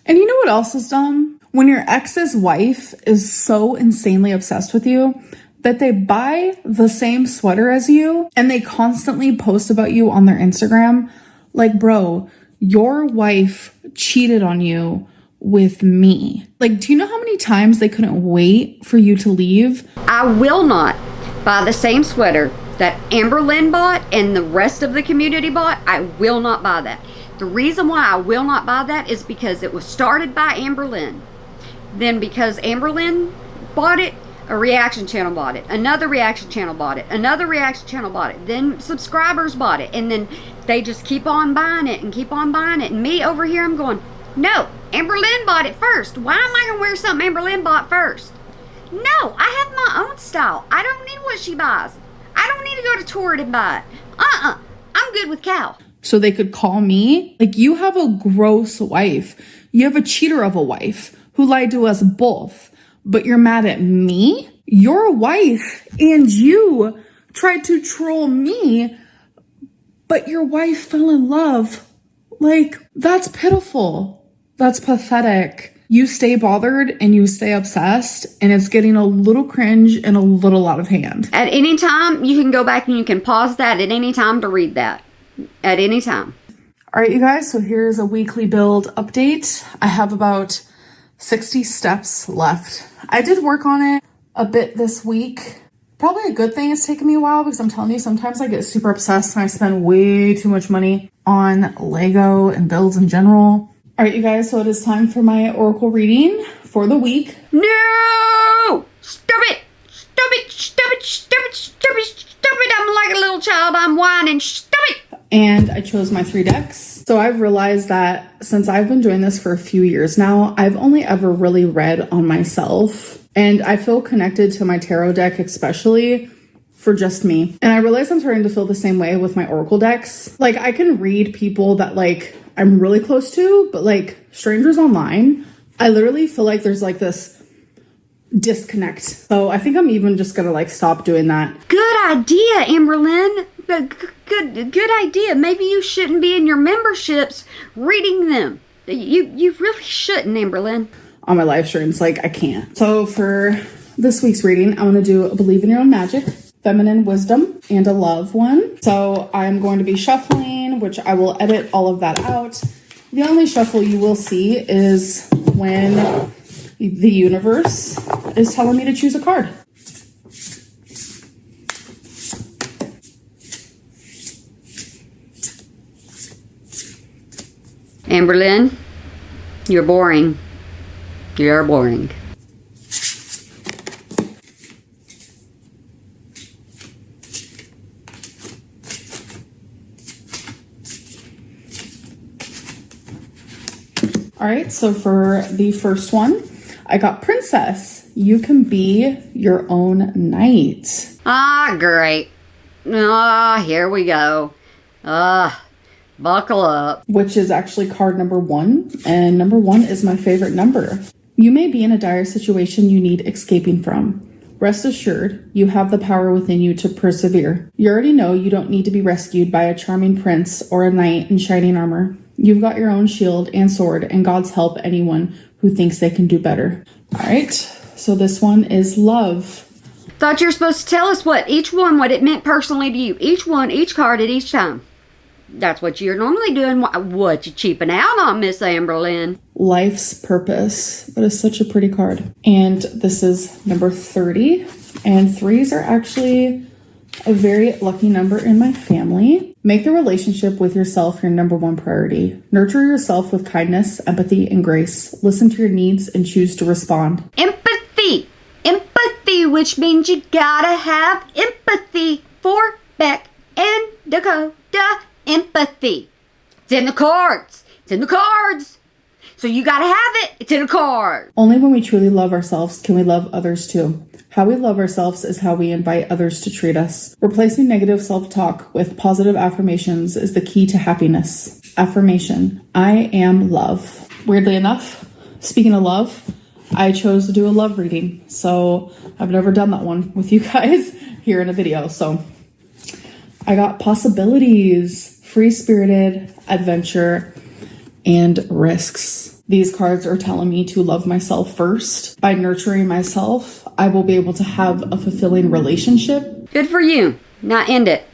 And you know what else is dumb? When your ex's wife is so insanely obsessed with you that they buy the same sweater as you and they constantly post about you on their Instagram. Like, bro, your wife cheated on you with me. Like, do you know how many times they couldn't wait for you to leave? I will not buy the same sweater that Amber Lynn bought and the rest of the community bought. I will not buy that. The reason why I will not buy that is because it was started by Amber Lynn. Then because Amber Lynn bought it, a reaction channel bought it, another reaction channel bought it, another reaction channel bought it, then subscribers bought it, and then they just keep on buying it and keep on buying it. And me over here, I'm going, no, Amber Lynn bought it first. Why am I gonna wear something Amber Lynn bought first? No, I have my own style. I don't need what she buys. I don't need to go to Torrid and buy it. I'm good with Cal. So they could call me, like, you have a gross wife. You have a cheater of a wife who lied to us both. But you're mad at me? Your wife and you tried to troll me, but your wife fell in love. Like, that's pitiful. That's pathetic. You stay bothered and you stay obsessed, and it's getting a little cringe and a little out of hand. At any time, you can go back and you can pause that at any time to read that. At any time. All right, you guys, so here's a weekly build update. I have about 60 steps left. I did work on it a bit this week. Probably a good thing it's taken me a while, because I'm telling you, sometimes I get super obsessed and I spend way too much money on Lego and builds in general. All right, you guys, so it is time for my oracle reading for the week. No! Stop it! Stop it! Stop it! Stop it! Stop it! Stop it! I'm like a little child. I'm whining. Stop it! And I chose my 3 decks. So I've realized that since I've been doing this for a few years now, I've only ever really read on myself. And I feel connected to my tarot deck, especially for just me. And I realize I'm starting to feel the same way with my oracle decks. Like, I can read people that, like, I'm really close to, but like strangers online, I literally feel like there's like this disconnect. So I think I'm even just gonna like stop doing that. Good idea, Amberlynn. Good idea. Maybe you shouldn't be in your memberships reading them. You really shouldn't, Amberlynn. On my live streams, like, I can't. So for this week's reading, I'm gonna do a Believe in Your Own Magic, Feminine Wisdom, and a Love one. So I'm going to be shuffling, which I will edit all of that out. The only shuffle you will see is when the universe is telling me to choose a card. Amberlynn, you're boring. You're boring. All right, so for the first one, I got Princess. You can be your own knight. Ah, great. Ah, here we go. Buckle up. Which is actually card number 1, and number 1 is my favorite number. You may be in a dire situation you need escaping from. Rest assured, you have the power within you to persevere. You already know you don't need to be rescued by a charming prince or a knight in shining armor. You've got your own shield and sword, and God's help anyone who thinks they can do better. All right, so this one is Love. Thought you were supposed to tell us what it meant personally to you. Each card at each time. That's what you're normally doing. What you cheaping out on, Miss Amberlynn? Life's Purpose. That is such a pretty card. And this is number 30. And 3s are actually a very lucky number in my family. Make the relationship with yourself your number 1 priority. Nurture yourself with kindness, empathy, and grace. Listen to your needs and choose to respond. Empathy. Empathy, which means you gotta have empathy for Beck and Dakota. Empathy. It's in the cards. It's in the cards. So you gotta have it. It's in a card. Only when we truly love ourselves can we love others too. How we love ourselves is how we invite others to treat us. Replacing negative self-talk with positive affirmations is the key to happiness. Affirmation: I am love. Weirdly enough, speaking of love, I chose to do a love reading. So I've never done that one with you guys here in a video. So I got possibilities, free-spirited, adventure, and risks. These cards are telling me to love myself first. By nurturing myself, I will be able to have a fulfilling relationship. Good for you. Now end it.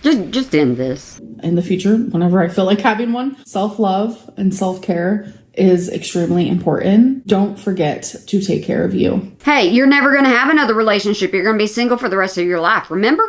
Just end this. In the future, whenever I feel like having one, self-love and self-care is extremely important. Don't forget to take care of you. Hey, you're never going to have another relationship. You're going to be single for the rest of your life. Remember?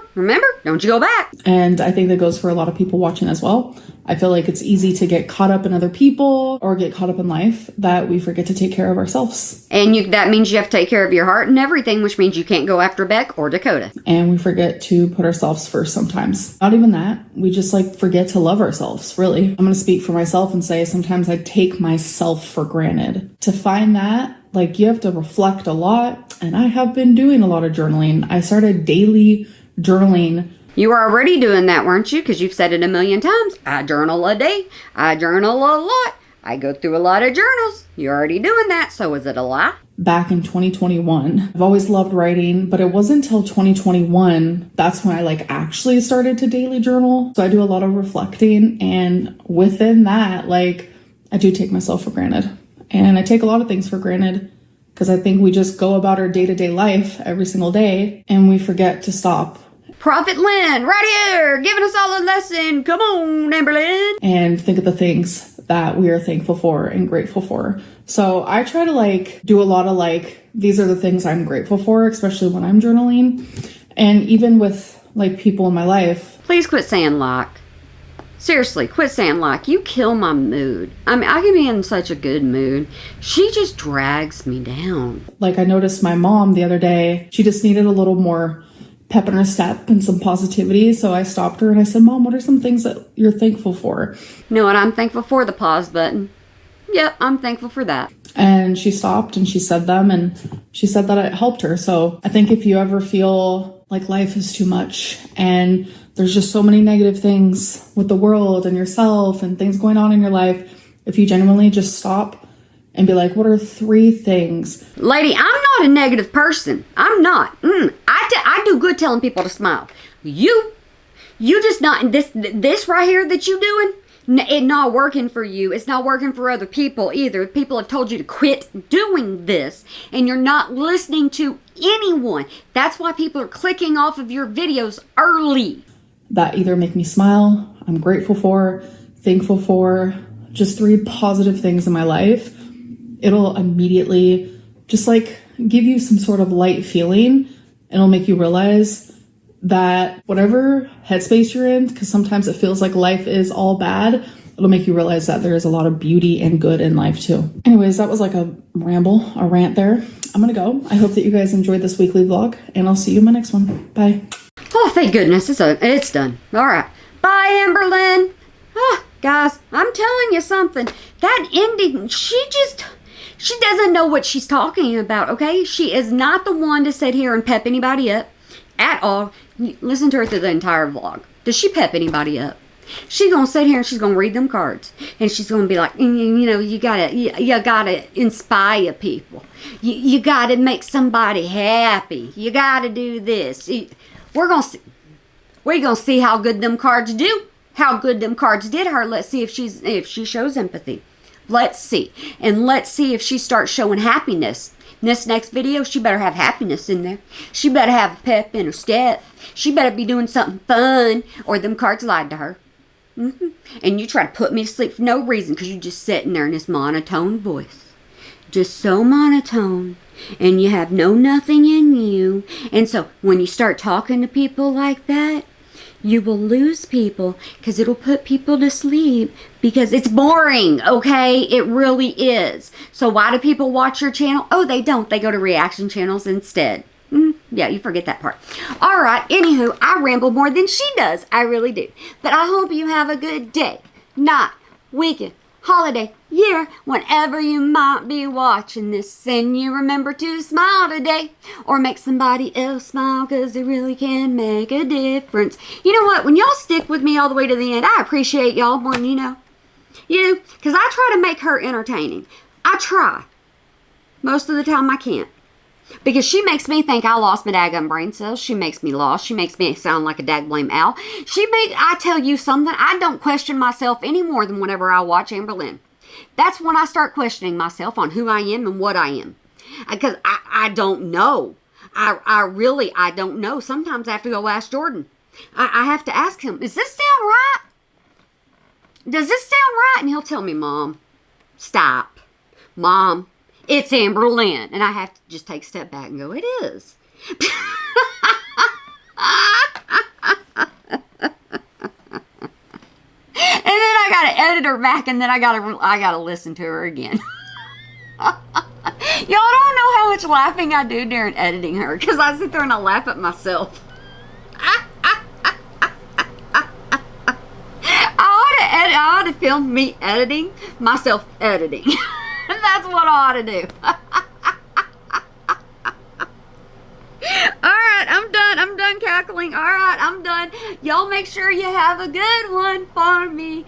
Don't you go back. And I think that goes for a lot of people watching as well. I feel like it's easy to get caught up in other people or get caught up in life that we forget to take care of ourselves. And that means you have to take care of your heart and everything, which means you can't go after Beck or Dakota. And we forget to put ourselves first sometimes. Not even that. We just forget to love ourselves, really. I'm going to speak for myself and say sometimes I take myself for granted. To find that, you have to reflect a lot. And I have been doing a lot of journaling. I started daily journaling. You were already doing that, weren't you? Because you've said it a million times. I journal a day. I journal a lot. I go through a lot of journals. You're already doing that, so is it a lie? Back in 2021, I've always loved writing, but it wasn't until 2021 that's when I actually started to daily journal. So I do a lot of reflecting, and within that, I do take myself for granted. And I take a lot of things for granted because I think we just go about our day-to-day life every single day and we forget to stop. Prophet Lynn, right here, giving us all a lesson. Come on, Amberlynn. And think of the things that we are thankful for and grateful for. So I try to do a lot of these are the things I'm grateful for, especially when I'm journaling. And even with people in my life. Please quit saying Seriously, quit saying You kill my mood. I can be in such a good mood. She just drags me down. I noticed my mom the other day, she just needed a little more pep in her step and some positivity. So I stopped her and I said, Mom, what are some things that you're thankful for? You know what I'm thankful for? The pause button. Yep, I'm thankful for that. And she stopped and she said them and she said that it helped her. So I think if you ever feel like life is too much and there's just so many negative things with the world and yourself and things going on in your life, if you genuinely just stop and be what are 3 things? Lady, I'm not a negative person. I'm not. I do good telling people to smile. You just not, this right here that you doing, it not working for you. It's not working for other people either. People have told you to quit doing this and you're not listening to anyone. That's why people are clicking off of your videos early. That either make me smile, I'm grateful for, thankful for, just 3 positive things in my life. It'll immediately just give you some sort of light feeling. It'll make you realize that whatever headspace you're in, because sometimes it feels like life is all bad, it'll make you realize that there is a lot of beauty and good in life too. Anyways, that was a rant there. I'm gonna go. I hope that you guys enjoyed this weekly vlog, and I'll see you in my next one. Bye. Oh, thank goodness. It's done. All right. Bye, Amberlynn. Guys, I'm telling you something. That ending, she doesn't know what she's talking about, okay? She is not the one to sit here and pep anybody up at all. Listen to her through the entire vlog. Does she pep anybody up? She's gonna sit here and she's gonna read them cards, and she's gonna be you gotta inspire people. You gotta make somebody happy. You gotta do this. We're gonna see how good them cards do. How good them cards did her. Let's see if she shows empathy. Let's see. And let's see if she starts showing happiness. In this next video, she better have happiness in there. She better have a pep in her step. She better be doing something fun, or them cards lied to her. And you try to put me to sleep for no reason because you're just sitting there in this monotone voice. Just so monotone. And you have nothing in you. And so when you start talking to people like that, you will lose people because it'll put people to sleep because it's boring, okay? It really is. So why do people watch your channel? Oh, they don't. They go to reaction channels instead. Yeah, you forget that part. All right, anywho, I ramble more than she does. I really do. But I hope you have a good day, night, weekend, holiday, year, whenever you might be watching this. And you remember to smile today or make somebody else smile because it really can make a difference. You know what? When y'all stick with me all the way to the end, I appreciate y'all more than you know. You know, because I try to make her entertaining. I try. Most of the time I can't. Because she makes me think I lost my daggum brain cells. She makes me lost. She makes me sound like a dagblame owl. I tell you something, I don't question myself any more than whenever I watch Amberlynn. That's when I start questioning myself on who I am and what I am. Because I don't know. I don't know. Sometimes I have to go ask Jordan. I have to ask him, does this sound right? Does this sound right? And he'll tell me, Mom, stop. Mom, it's Amberlynn. And I have to just take a step back and go, it is. And then I gotta edit her back, and then I gotta listen to her again. Y'all don't know how much laughing I do during editing her, because I sit there and I laugh at myself. I ought to film me editing myself editing. That's what I ought to do. Alright, I'm done. I'm done cackling. Alright, I'm done. Y'all make sure you have a good one for me.